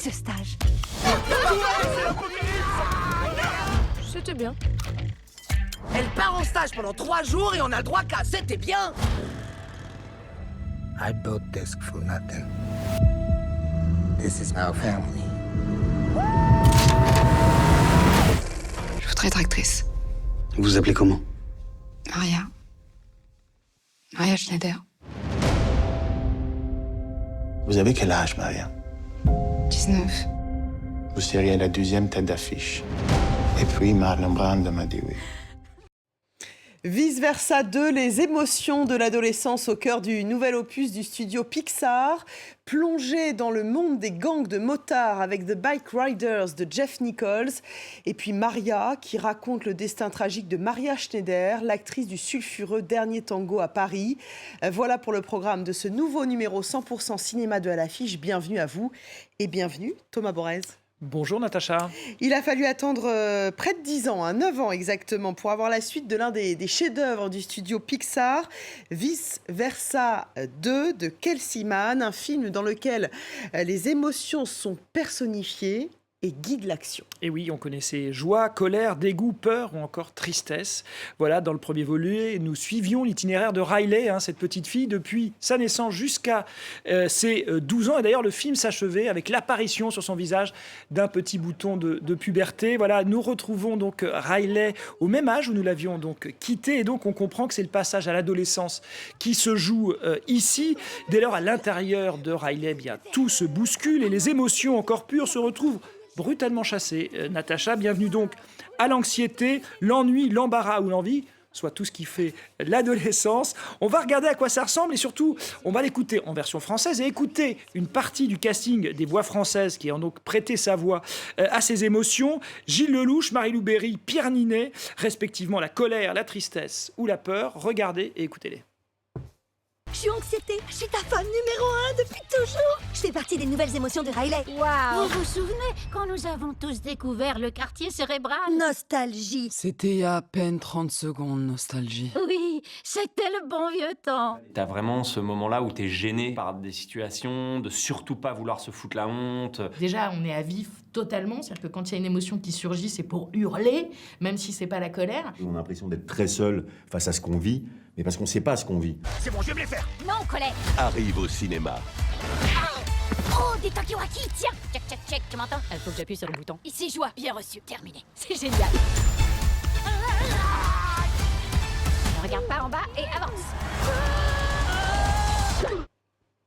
ce stage? C'était bien. Elle part en stage pendant 3 jours et on a le droit qu'à... C'était bien. I built this for nothing. This is our family. Je voudrais être actrice. Vous vous appelez comment? Maria. Maria Schneider. Vous avez quel âge, Maria? 19. Vous seriez la 2e tête d'affiche. Et puis Marlon Brando m'a dit oui. Vice Versa 2, les émotions de l'adolescence au cœur du nouvel opus du studio Pixar, plongé dans le monde des gangs de motards avec The Bike Riders de Jeff Nichols, et puis Maria qui raconte le destin tragique de Maria Schneider, l'actrice du sulfureux Dernier Tango à Paris. Voilà pour le programme de ce nouveau numéro 100% cinéma de À l'affiche. Bienvenue à vous et bienvenue Thomas Borez. Bonjour Natacha. Il a fallu attendre près de 10 ans, 9 ans exactement, pour avoir la suite de l'un des chefs-d'œuvre du studio Pixar, Vice Versa 2 de Kelsey Mann, un film dans lequel les émotions sont personnifiées et guident l'action. Et oui, on connaissait joie, colère, dégoût, peur ou encore tristesse. Voilà, dans le premier volet, nous suivions l'itinéraire de Riley, cette petite fille, depuis sa naissance jusqu'à ses 12 ans. Et d'ailleurs, le film s'achevait avec l'apparition sur son visage d'un petit bouton de puberté. Voilà, nous retrouvons donc Riley au même âge où nous l'avions donc quitté. Et donc, on comprend que c'est le passage à l'adolescence qui se joue ici. Dès lors, à l'intérieur de Riley, bien, tout se bouscule et les émotions encore pures se retrouvent brutalement chassé. Natacha, bienvenue donc à l'anxiété, l'ennui, l'embarras ou l'envie, soit tout ce qui fait l'adolescence. On va regarder à quoi ça ressemble et surtout, on va l'écouter en version française et écouter une partie du casting des voix françaises qui ont donc prêté sa voix à ces émotions. Gilles Lelouch, Marie-Lou Berry, Pierre Ninet, respectivement la colère, la tristesse ou la peur. Regardez et écoutez-les. Je suis anxiété, je suis ta fan numéro 1 depuis toujours. Je fais partie des nouvelles émotions de Riley. Waouh! Vous vous souvenez quand nous avons tous découvert le quartier cérébral? Nostalgie. C'était il y a à peine 30 secondes, nostalgie. Oui, c'était le bon vieux temps. T'as vraiment ce moment-là où t'es gêné par des situations, de surtout pas vouloir se foutre la honte. Déjà, on est à vif totalement, c'est-à-dire que quand il y a une émotion qui surgit, c'est pour hurler, même si c'est pas la colère. On a l'impression d'être très seul face à ce qu'on vit, mais parce qu'on sait pas ce qu'on vit. C'est bon, je vais me les faire. Non, colère! Arrive au cinéma. Oh, des Takiwaki, tiens! Check, check, check, tu m'entends? Il faut que j'appuie sur le bouton. Ici, joie, bien reçu, terminé. C'est génial. Ne regarde pas en bas et avance.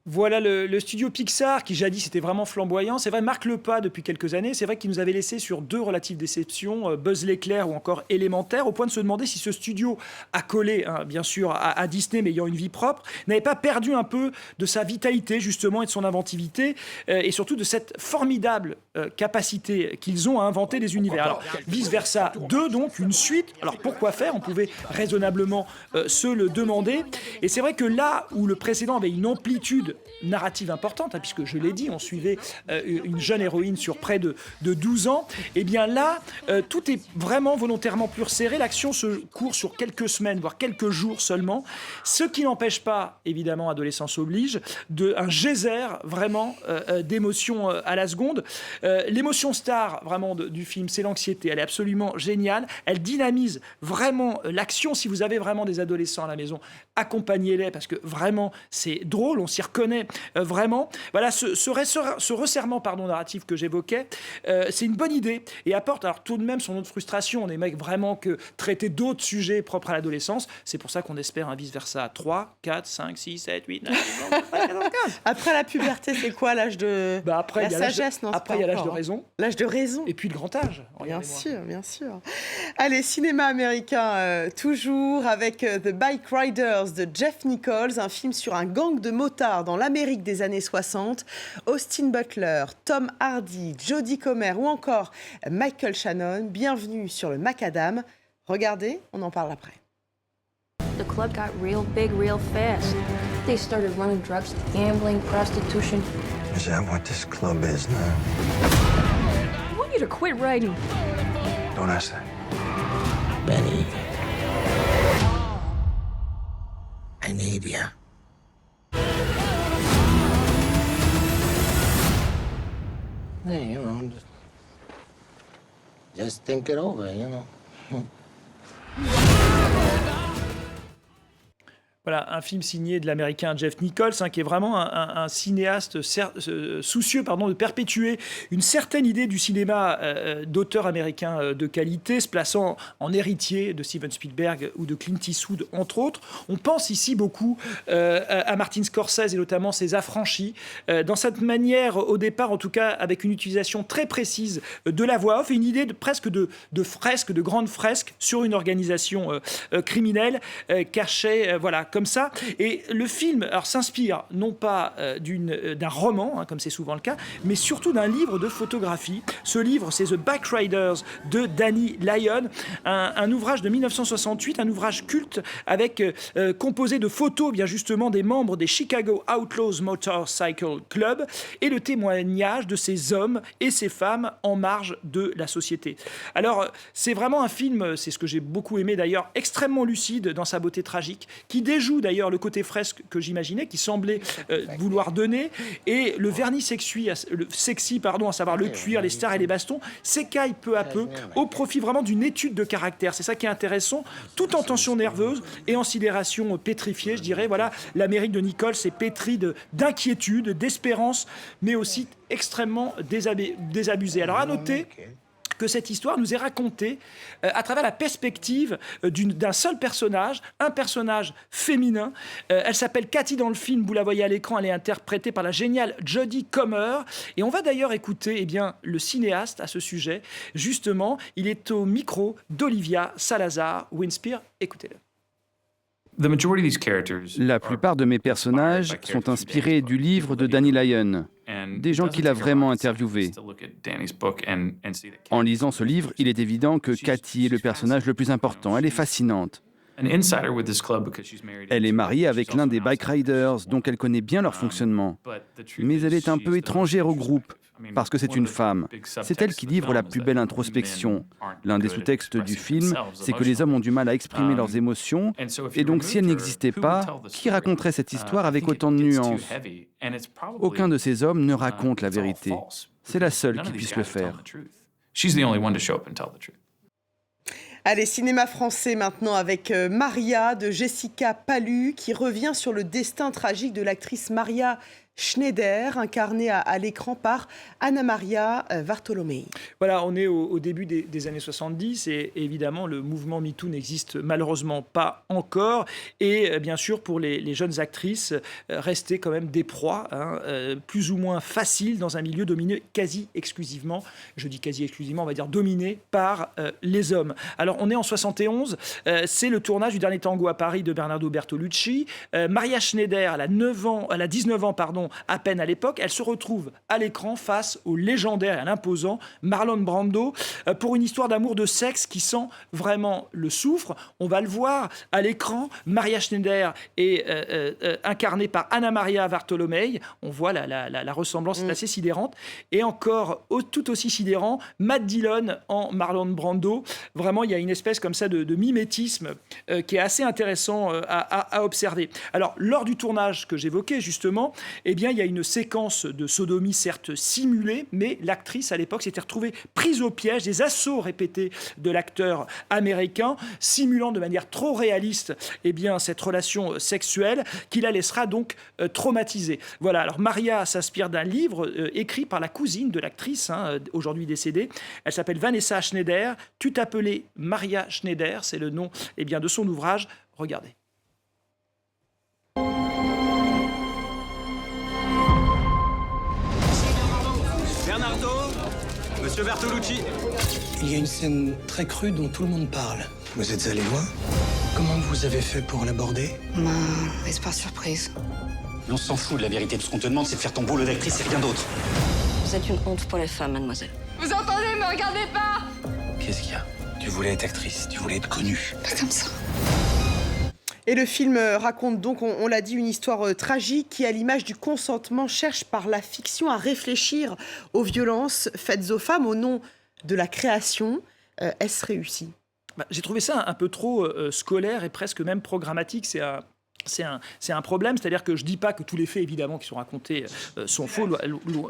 Voilà le studio Pixar qui jadis était vraiment flamboyant. C'est vrai, marque le pas depuis quelques années. C'est vrai qu'il nous avait laissé sur 2 relatives déceptions, Buzz l'éclair ou encore Élémentaire, au point de se demander si ce studio accolé, bien sûr, à Disney, mais ayant une vie propre, n'avait pas perdu un peu de sa vitalité, justement, et de son inventivité, et surtout de cette formidable capacité qu'ils ont à inventer des univers. Alors, Vice Versa 2, donc, une suite. Alors, pourquoi faire? On pouvait raisonnablement se le demander. Et c'est vrai que là où le précédent avait une amplitude narrative importante, puisque je l'ai dit, on suivait une jeune héroïne sur près de 12 ans, et bien là, tout est vraiment volontairement plus resserré, l'action se court sur quelques semaines, voire quelques jours seulement, ce qui n'empêche pas, évidemment, adolescence oblige, un geyser vraiment d'émotions à la seconde. L'émotion star vraiment du film, c'est l'anxiété, elle est absolument géniale, elle dynamise vraiment l'action. Si vous avez vraiment des adolescents à la maison, accompagnez-les, parce que vraiment, c'est drôle, on s'y reconnaît vraiment. Voilà, ce resserrement narratif que j'évoquais, c'est une bonne idée et apporte alors tout de même son autre frustration. On aimerait vraiment que traiter d'autres sujets propres à l'adolescence. C'est pour ça qu'on espère un vice-versa 3, 4, 5, 6, 7, 8, 9, 10, 11, 12, 13, 14, 15. Après la puberté, c'est quoi l'âge de après, la sagesse? Non, après, il y a l'âge de raison. L'âge de raison. Et puis le grand âge. Bien sûr, bien sûr. Allez, cinéma américain toujours avec The Bike Riders de Jeff Nichols, un film sur un gang de motards dans l'Amérique des années 60. Austin Butler, Tom Hardy, Jodie Comer ou encore Michael Shannon. Bienvenue sur le Macadam. Regardez, on en parle après. The club got real big real fast. They started running drugs, gambling, prostitution. Is that what this club is now? I want you to quit writing. Don't ask that. Benny. I need you. The Just think it over, you know. Voilà, un film signé de l'américain Jeff Nichols, qui est vraiment un cinéaste soucieux de perpétuer une certaine idée du cinéma d'auteur américain de qualité, se plaçant en héritier de Steven Spielberg ou de Clint Eastwood, entre autres. On pense ici beaucoup à Martin Scorsese et notamment ses Affranchis, dans cette manière, au départ en tout cas, avec une utilisation très précise de la voix off et une idée presque de fresque, de grande fresque sur une organisation criminelle cachée, voilà, comme ça. Et le film s'inspire non pas d'un roman, comme c'est souvent le cas, mais surtout d'un livre de photographie. Ce livre, c'est The Backriders de Danny Lyon, un ouvrage de 1968, un ouvrage culte composé de photos, bien justement, des membres des Chicago Outlaws Motorcycle Club et le témoignage de ces hommes et ces femmes en marge de la société. Alors, c'est vraiment un film, c'est ce que j'ai beaucoup aimé d'ailleurs, extrêmement lucide dans sa beauté tragique, qui déjoue d'ailleurs le côté fresque que j'imaginais, qui semblait vouloir donner, et le vernis sexy, à savoir le cuir, les stars et les bastons, s'écaille peu à peu au profit vraiment d'une étude de caractère. C'est ça qui est intéressant, tout en tension nerveuse et en sidération pétrifiée, je dirais. Voilà, l'Amérique de Nichols est pétrie d'inquiétude, d'espérance, mais aussi extrêmement désabusée. Alors à noter que cette histoire nous est racontée à travers la perspective d'un seul personnage, un personnage féminin. Elle s'appelle Cathy dans le film, vous la voyez à l'écran, elle est interprétée par la géniale Jodie Comer. Et on va d'ailleurs écouter le cinéaste à ce sujet. Justement, il est au micro d'Olivia Salazar-Winspear. Écoutez-le. La plupart de mes personnages sont inspirés du livre de Danny Lyon, des gens qu'il a vraiment interviewés. En lisant ce livre, il est évident que Cathy est le personnage le plus important. Elle est fascinante. Elle est mariée avec l'un des bike riders, donc elle connaît bien leur fonctionnement. Mais elle est un peu étrangère au groupe, parce que c'est une femme. C'est elle qui livre la plus belle introspection. L'un des sous-textes du film, c'est que les hommes ont du mal à exprimer leurs émotions, et donc si elle n'existait pas, qui raconterait cette histoire avec autant de nuances? Aucun de ces hommes ne raconte la vérité. C'est la seule qui puisse le faire. Allez, cinéma français maintenant avec Maria de Jessica Pallu qui revient sur le destin tragique de l'actrice Maria Schneider, incarnée à l'écran par Anna Maria Bartolomei. Voilà, on est au début des années 70 et évidemment le mouvement MeToo n'existe malheureusement pas encore et bien sûr pour les jeunes actrices, rester quand même des proies, plus ou moins faciles dans un milieu dominé quasi exclusivement, je dis quasi exclusivement, on va dire dominé par les hommes. Alors on est en 71, c'est le tournage du Dernier Tango à Paris de Bernardo Bertolucci. Maria Schneider, elle a 19 ans, à peine à l'époque, elle se retrouve à l'écran face au légendaire et à l'imposant Marlon Brando pour une histoire d'amour de sexe qui sent vraiment le soufre. On va le voir à l'écran, Maria Schneider est incarnée par Anna Maria Bartolomei. On voit la ressemblance est assez sidérante. Et encore tout aussi sidérant, Matt Dillon en Marlon Brando. Vraiment, il y a une espèce comme ça de mimétisme qui est assez intéressant à observer. Alors, lors du tournage que j'évoquais justement, il y a une séquence de sodomie certes simulée, mais l'actrice à l'époque s'était retrouvée prise au piège des assauts répétés de l'acteur américain, simulant de manière trop réaliste cette relation sexuelle qui la laissera donc traumatisée. Voilà, alors Maria s'inspire d'un livre écrit par la cousine de l'actrice, aujourd'hui décédée. Elle s'appelle Vanessa Schneider. Tu t'appelais Maria Schneider, c'est le nom de son ouvrage. Regardez. Bernardo, Monsieur Bertolucci. Il y a une scène très crue dont tout le monde parle. Vous êtes allé loin? Comment vous avez fait pour l'aborder? Laisse pas surprise. Mais on s'en fout de la vérité. Tout ce qu'on te demande, c'est de faire ton boulot d'actrice et rien d'autre. Vous êtes une honte pour les femmes, mademoiselle. Vous entendez? Me regardez pas! Qu'est-ce qu'il y a? Tu voulais être actrice, tu voulais être connue. Pas comme ça. Et le film raconte donc, on l'a dit, une histoire tragique qui, à l'image du consentement, cherche par la fiction à réfléchir aux violences faites aux femmes au nom de la création. Est-ce réussi? J'ai trouvé ça un peu trop scolaire et presque même programmatique. C'est c'est un problème, c'est-à-dire que je ne dis pas que tous les faits, évidemment, qui sont racontés sont faux,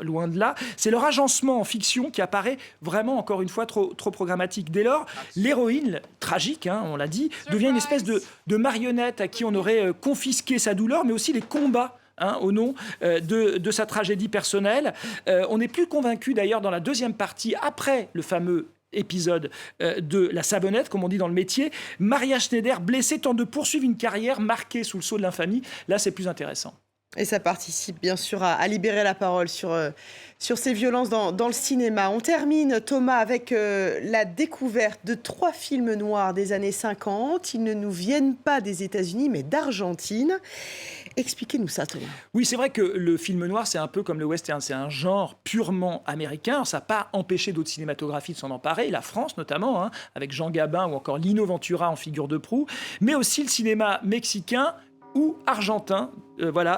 loin de là. C'est leur agencement en fiction qui apparaît vraiment, encore une fois, trop programmatique. Dès lors, l'héroïne, tragique, on l'a dit, devient une espèce de marionnette à qui on aurait confisqué sa douleur, mais aussi les combats au nom de sa tragédie personnelle. On n'est plus convaincu, d'ailleurs, dans la deuxième partie, après le fameux épisode de la savonnette, comme on dit dans le métier. Maria Schneider, blessée, tente de poursuivre une carrière marquée sous le sceau de l'infamie. Là, c'est plus intéressant. Et ça participe bien sûr à libérer la parole sur ces violences dans le cinéma. On termine, Thomas, avec la découverte de 3 films noirs des années 50. Ils ne nous viennent pas des États-Unis, mais d'Argentine. Expliquez-nous ça, Thomas. Oui, c'est vrai que le film noir, c'est un peu comme le western. C'est un genre purement américain. Ça n'a pas empêché d'autres cinématographies de s'en emparer. La France, notamment, avec Jean Gabin ou encore Lino Ventura en figure de proue. Mais aussi le cinéma mexicain ou argentin,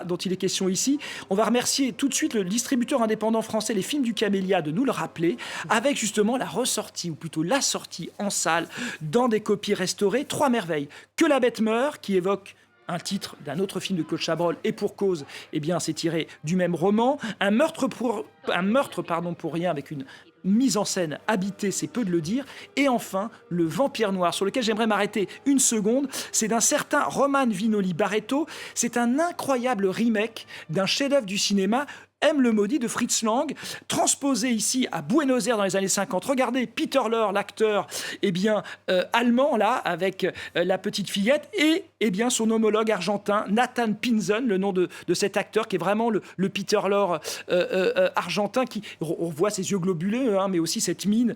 dont il est question ici. On va remercier tout de suite le distributeur indépendant français Les Films du Camélia de nous le rappeler, avec justement la ressortie, ou plutôt la sortie en salle, dans des copies restaurées. 3 merveilles. Que la bête meurt, qui évoque un titre d'un autre film de Claude Chabrol, et pour cause, c'est tiré du même roman. Un meurtre pour rien, avec une mise en scène habitée, c'est peu de le dire. Et enfin, Le Vampire Noir, sur lequel j'aimerais m'arrêter une seconde. C'est d'un certain Roman Vinoli Barreto. C'est un incroyable remake d'un chef-d'œuvre du cinéma, M. le Maudit de Fritz Lang, transposé ici à Buenos Aires dans les années 50. Regardez Peter Lorre, l'acteur allemand, là, avec la petite fillette, et son homologue argentin, Nathan Pinzon, le nom de cet acteur, qui est vraiment le Peter Lorre argentin, on voit ses yeux globuleux, mais aussi cette mine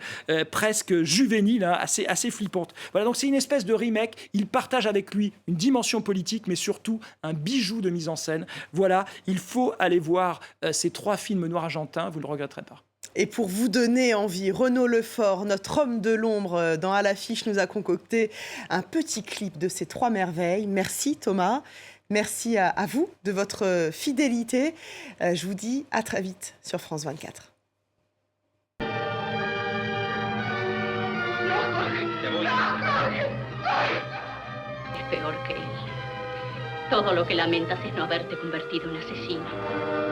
presque juvénile, assez flippante. Voilà, donc c'est une espèce de remake. Il partage avec lui une dimension politique, mais surtout un bijou de mise en scène. Voilà, il faut aller voir ces 3 films noirs argentins, vous ne le regretterez pas. Et pour vous donner envie, Renaud Lefort, notre homme de l'ombre dans À l'affiche, nous a concocté un petit clip de ces 3 merveilles. Merci Thomas, merci à vous de votre fidélité. Je vous dis à très vite sur France 24. Es peor que él. Todo lo que lamentas es no haberte convertido en asesino.